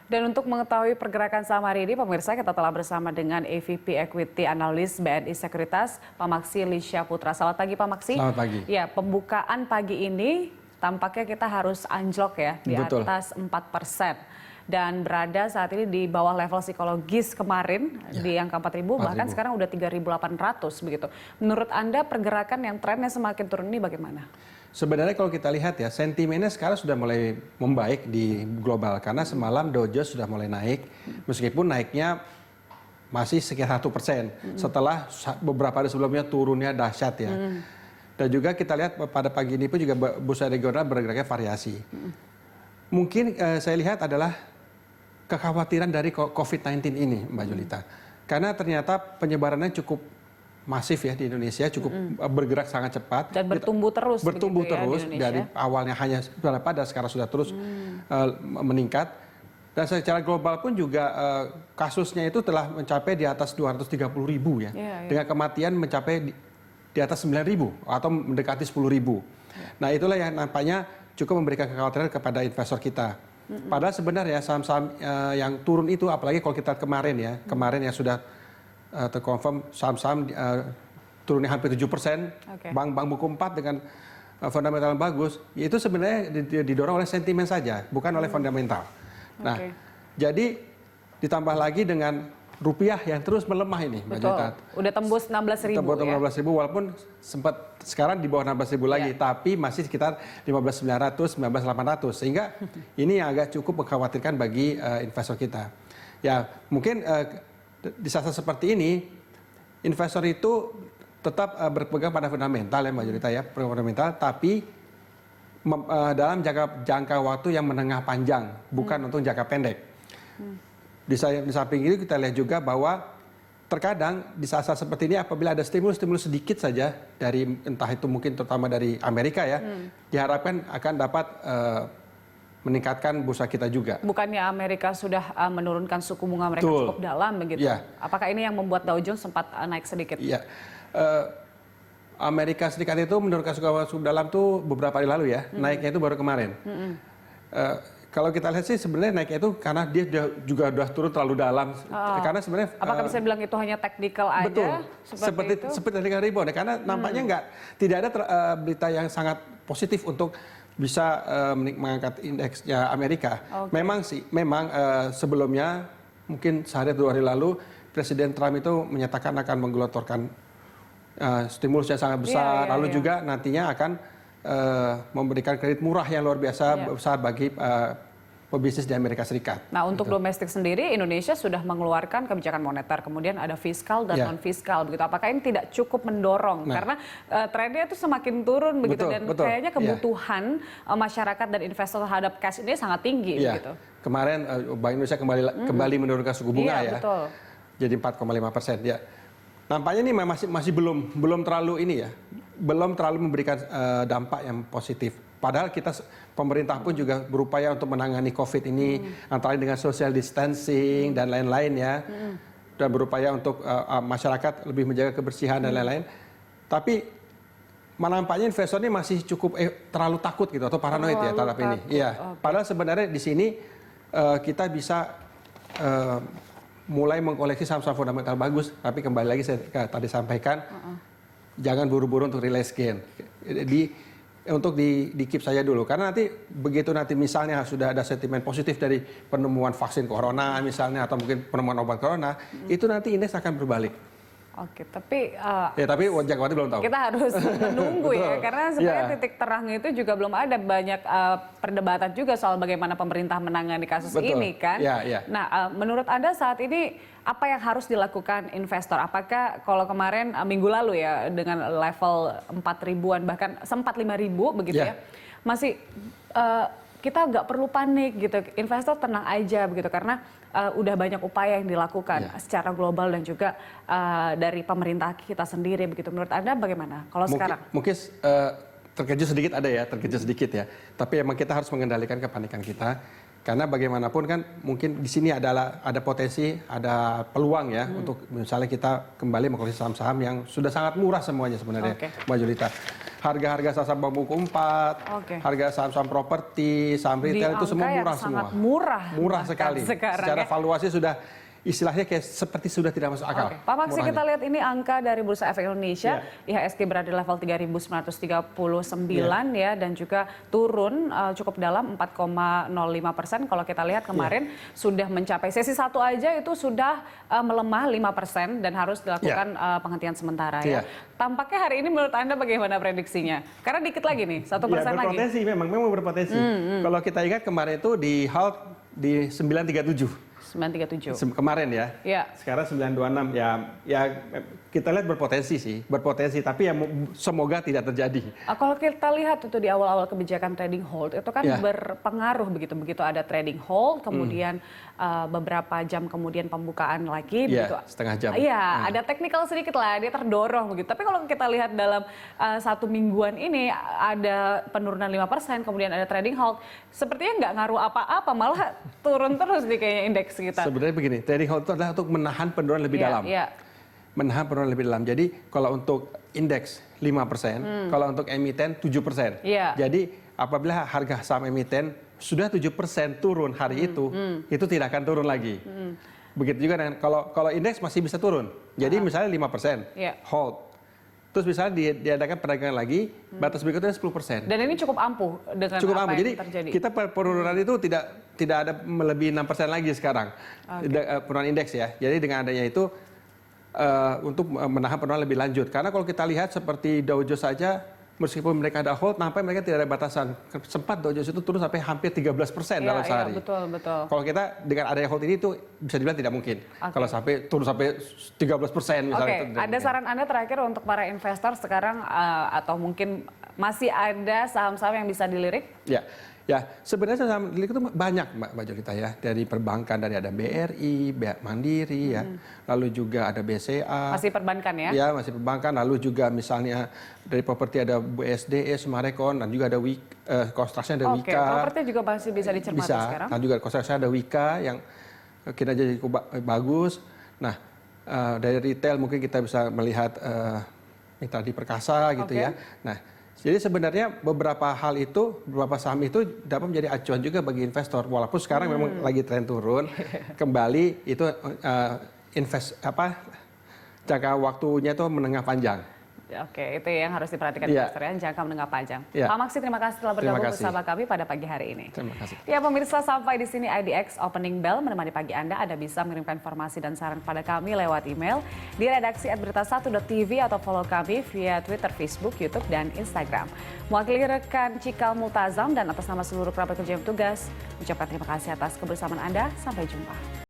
Dan untuk mengetahui pergerakan saham hari ini, pemirsa, kita telah bersama dengan EVP Equity Analyst BNI Sekuritas, Pak Maksi Lisha Putra. Selamat pagi, Pak Maksi. Selamat pagi. Ya, pembukaan pagi ini tampaknya kita harus anjlok ya, di Betul. atas 4%. Dan berada saat ini di bawah level psikologis kemarin ya, di angka 4.000, bahkan sekarang udah 3.800 begitu. Menurut Anda pergerakan yang trennya semakin turun ini bagaimana? Sebenarnya kalau kita lihat ya, sentimennya sekarang sudah mulai membaik di global. Karena semalam Dow Jones sudah mulai naik, meskipun naiknya masih sekitar 1%. Setelah beberapa hari sebelumnya turunnya dahsyat ya. Dan juga kita lihat pada pagi ini pun juga bursa regional bergeraknya variasi. Mungkin saya lihat adalah kekhawatiran dari COVID-19 ini, Mbak Julita. Karena ternyata penyebarannya cukup masif ya di Indonesia, cukup bergerak sangat cepat. Dan bertumbuh terus. Bertumbuh terus ya, dari awalnya hanya berapa dan sekarang sudah terus meningkat. Dan secara global pun juga kasusnya itu telah mencapai di atas 230.000 ya. Dengan kematian mencapai di atas 9.000 atau mendekati 10.000. Nah itulah yang nampaknya cukup memberikan kekhawatiran kepada investor kita. Padahal sebenarnya saham-saham yang turun itu, apalagi kalau kita kemarin ya, kemarin yang sudah terkonfirm saham-saham turunnya hampir 7%, bank buku 4 dengan fundamental yang bagus, itu sebenarnya didorong oleh sentimen saja, bukan oleh fundamental. Nah, jadi ditambah lagi dengan rupiah yang terus melemah ini, Mbak Julita. Udah tembus 16.000 ya? 16.000 walaupun sempat sekarang di bawah 16.000 lagi, tapi masih sekitar 15.900, 19.800, sehingga ini yang agak cukup mengkhawatirkan bagi investor kita. Ya, mungkin di saat seperti ini, investor itu tetap berpegang pada fundamental ya Mbak Julita ya, fundamental, tapi dalam jangka waktu yang menengah panjang, bukan untuk jangka pendek. Di samping itu kita lihat juga bahwa terkadang di saat-saat seperti ini apabila ada stimulus sedikit saja dari entah itu mungkin terutama dari Amerika ya, diharapkan akan dapat meningkatkan bursa kita juga. Bukannya Amerika sudah menurunkan suku bunga mereka cukup dalam begitu? Ya. Apakah ini yang membuat Dow Jones sempat naik sedikit? Iya. Amerika Serikat itu menurunkan suku bunga dalam tuh beberapa hari lalu ya. Naiknya itu baru kemarin. Kalau kita lihat sih sebenarnya naiknya itu karena dia juga sudah turun terlalu dalam. Karena sebenarnya apakah bisa bilang itu hanya technical aja? Betul. Seperti technical rebound ya. Karena nampaknya tidak ada berita yang sangat positif untuk bisa mengangkat indeksnya Amerika. Memang sebelumnya mungkin sehari atau 2 hari lalu Presiden Trump itu menyatakan akan menggelontorkan stimulus yang sangat besar, lalu juga nantinya akan memberikan kredit murah yang luar biasa besar bagi pebisnis di Amerika Serikat. Nah untuk domestik sendiri Indonesia sudah mengeluarkan kebijakan moneter, kemudian ada fiskal dan non fiskal begitu. Apakah ini tidak cukup mendorong karena trennya itu semakin turun begitu dan kayaknya kebutuhan masyarakat dan investor terhadap cash ini sangat tinggi begitu. Kemarin Bank Indonesia kembali menurunkan suku bunga ya. Jadi 4,5% ya. Nampaknya ini masih belum terlalu ini ya. Belum terlalu memberikan dampak yang positif. Padahal pemerintah pun juga berupaya untuk menangani COVID ini antara dengan social distancing dan lain-lain ya. Dan berupaya untuk masyarakat lebih menjaga kebersihan dan lain-lain. Tapi nampaknya investor ini masih cukup terlalu takut gitu atau paranoid ya terhadap ini. Iya. Padahal sebenarnya di sini kita bisa mulai mengkoleksi saham-saham fundamental bagus, tapi kembali lagi saya tadi sampaikan, jangan buru-buru untuk realize gain. Untuk di keep saja dulu, karena nanti begitu nanti misalnya sudah ada sentimen positif dari penemuan vaksin corona misalnya atau mungkin penemuan obat corona, itu nanti indeks akan berbalik. Oke, tapi tapi jangka waktu belum tahu. Kita harus menunggu ya, karena sebenarnya titik terang itu juga belum ada, banyak perdebatan juga soal bagaimana pemerintah menangani kasus ini kan. Nah, menurut Anda saat ini apa yang harus dilakukan investor? Apakah kalau kemarin minggu lalu ya dengan level 4.000-an bahkan sempat 5.000 begitu ya, masih kita nggak perlu panik gitu, investor tenang aja begitu karena udah banyak upaya yang dilakukan secara global dan juga dari pemerintah kita sendiri begitu. Menurut Anda bagaimana kalau sekarang? Mungkin terkejut sedikit ada ya, terkejut sedikit ya. Tapi emang kita harus mengendalikan kepanikan kita karena bagaimanapun kan mungkin di sini ada potensi, ada peluang ya untuk misalnya kita kembali mengkoleksi saham-saham yang sudah sangat murah semuanya sebenarnya, Mbak Julita. harga-harga saham pembuku 4, harga saham-saham properti, saham retail itu semua murah semua. Sangat murah. Murah sekali. Secara valuasi sudah istilahnya kayak seperti sudah tidak masuk akal. Pak Maksi, kita lihat ini angka dari Bursa Efek Indonesia, IHSG berada di level 3.939 ya, dan juga turun cukup dalam 4,05%. Kalau kita lihat kemarin sudah mencapai sesi 1 aja itu sudah melemah 5% dan harus dilakukan penghentian sementara ya. Tampaknya hari ini menurut Anda bagaimana prediksinya? Karena dikit lagi nih, 1% lagi. Berpotensi memang berpotensi. Kalau kita ingat kemarin itu di halt di 937. 937. Kemarin ya. Sekarang 926 ya kita lihat berpotensi tapi ya semoga tidak terjadi. Kalau kita lihat itu di awal-awal kebijakan trading hold itu kan berpengaruh begitu ada trading hold, kemudian beberapa jam kemudian pembukaan lagi begitu. Setengah jam. Iya, ada teknikal sedikit lah, dia terdorong begitu. Tapi kalau kita lihat dalam 1 mingguan ini ada penurunan 5%, kemudian ada trading hold, sepertinya nggak ngaruh apa-apa, malah turun terus di kayaknya indeks kita. Sebenarnya begini, trading hold itu adalah untuk menahan penurunan lebih dalam. Menahan penurunan lebih dalam. Jadi kalau untuk indeks 5%, kalau untuk emiten 7%. Jadi apabila harga saham emiten sudah 7% turun hari itu tidak akan turun lagi. Begitu juga dengan kalau indeks masih bisa turun. Jadi misalnya 5%, hold. Terus misalnya diadakan perdagangan lagi, batas berikutnya 10%. Dan ini cukup ampuh dengan apa yang terjadi. Jadi kita penurunan itu tidak ada melebihi 6% lagi sekarang. Penurunan indeks ya. Jadi dengan adanya itu untuk menahan penurunan lebih lanjut. Karena kalau kita lihat seperti Dow Jones saja, meskipun mereka ada hold, nampaknya mereka tidak ada batasan. Sempat Dow Jones itu turun sampai hampir 13% dalam sehari. Betul. Kalau kita dengan adanya hold ini itu bisa dibilang tidak mungkin. Kalau turun sampai 13% misalnya. Ada saran Anda terakhir untuk para investor sekarang atau mungkin masih ada saham-saham yang bisa dilirik? Ya, sebenarnya saham itu banyak Mbak Jolita ya, dari perbankan, dari ada BRI, Mandiri ya, lalu juga ada BCA. Masih perbankan ya? Ya, masih perbankan, lalu juga misalnya dari properti ada BSDE, Summarecon, dan juga ada construction ada Wika. Properti juga masih bisa dicermati sekarang? Dan juga construction ada Wika yang kinerja cukup bagus. Nah, dari retail mungkin kita bisa melihat Mitra Di Perkasa gitu ya. Nah, jadi sebenarnya beberapa saham itu dapat menjadi acuan juga bagi investor. Walaupun sekarang memang lagi tren turun, kembali itu jangka waktunya itu menengah panjang. Oke, itu yang harus diperhatikan investor ya, jangka menengah panjang. Pak Maksi, terima kasih telah bergabung bersama kami pada pagi hari ini. Terima kasih. Ya pemirsa, sampai di sini IDX Opening Bell menemani pagi Anda. Anda bisa mengirimkan informasi dan saran kepada kami lewat email di redaksi@berita1.tv atau follow kami via Twitter, Facebook, YouTube, dan Instagram. Mewakili rekan Cikal Multazam dan atas nama seluruh kerabat kerja yang bertugas, ucapkan terima kasih atas kebersamaan Anda. Sampai jumpa.